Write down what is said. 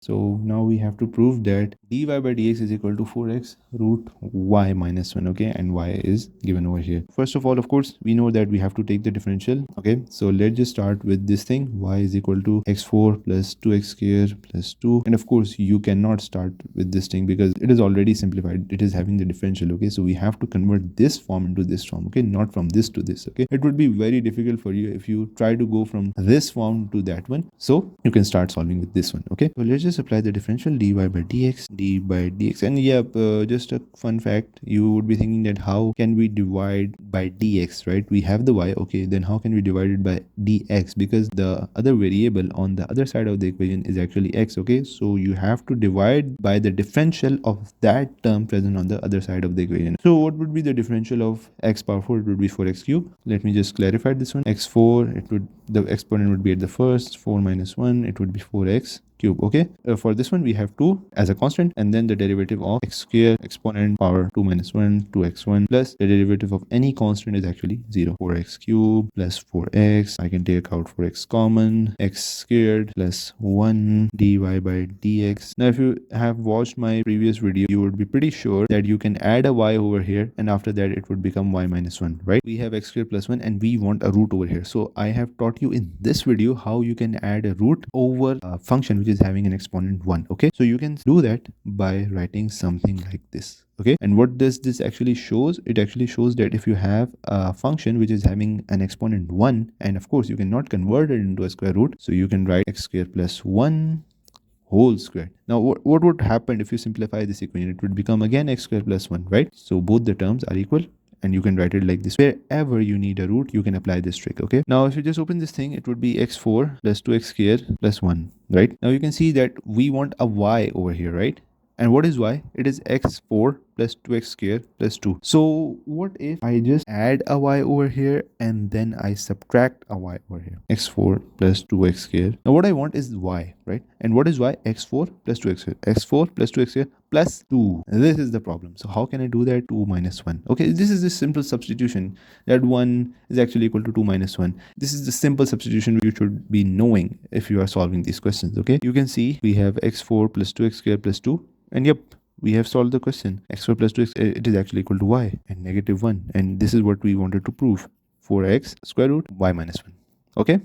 So now we have to prove that dy by dx is equal to 4x root y minus 1, okay, and y is given over here. First of all, of course, we know that we have to take the differential, okay, so let's just start with this thing. Y is equal to x4 plus 2x squared plus 2, and of course you cannot start with this thing because it is already simplified. It is having the differential, okay, so we have to convert this form into this form, okay, not from this to this, okay. It would be very difficult for you if you try to go from this form to that one, so you can start solving with this one, okay. So let's just apply the differential dy by dx, and yeah, just a fun fact, you would be thinking that how can we divide by dx, right? We have the y, okay, then how can we divide it by dx, because the other variable on the other side of the equation is actually x, okay, so you have to divide by the differential of that term present on the other side of the equation. So what would be the differential of x power 4? It would be 4x cube. Let me just clarify this one. x4, it would, the exponent would be at the first, 4 minus 1, it would be 4x cube, okay. For this one we have 2 as a constant, and then the derivative of x square exponent power 2 minus 1, 2x1, plus the derivative of any constant is actually 0. 4x cube plus 4x, I can take out 4x common, x squared plus 1 dy by dx. Now if you have watched my previous video, you would be pretty sure that you can add a y over here, and after that it would become y minus 1, right? We have x squared plus 1 and we want a root over here, so I have taught you in this video how you can add a root over a function which is having an exponent 1, okay. So you can do that by writing something like this, okay. And what does this actually shows? It actually shows that if you have a function which is having an exponent 1, and of course you cannot convert it into a square root, so you can write x squared plus 1 whole square. Now what would happen if you simplify this equation? It would become again x squared plus 1, right? So both the terms are equal, and you can write it like this. Wherever you need a root, you can apply this trick, okay. Now if you just open this thing, it would be x4 plus 2x squared plus 1, right? Now you can see that we want a y over here, right? And what is y? It is x4 plus 2x squared plus 2. So what if I just add a y over here and then I subtract a y over here? x4 plus 2x squared. Now what I want is y, right? And what is y? x4 plus 2x squared. x4 plus 2x squared plus 2. This is the problem. So how can I do that? 2 minus 1. Okay, this is the simple substitution, that 1 is actually equal to 2 minus 1. This is the simple substitution you should be knowing if you are solving these questions, okay. You can see we have x4 plus 2x squared plus 2, and yep, we have solved the question. x4 plus 2x, it is actually equal to y and negative 1, and this is what we wanted to prove. 4x square root y minus 1, okay.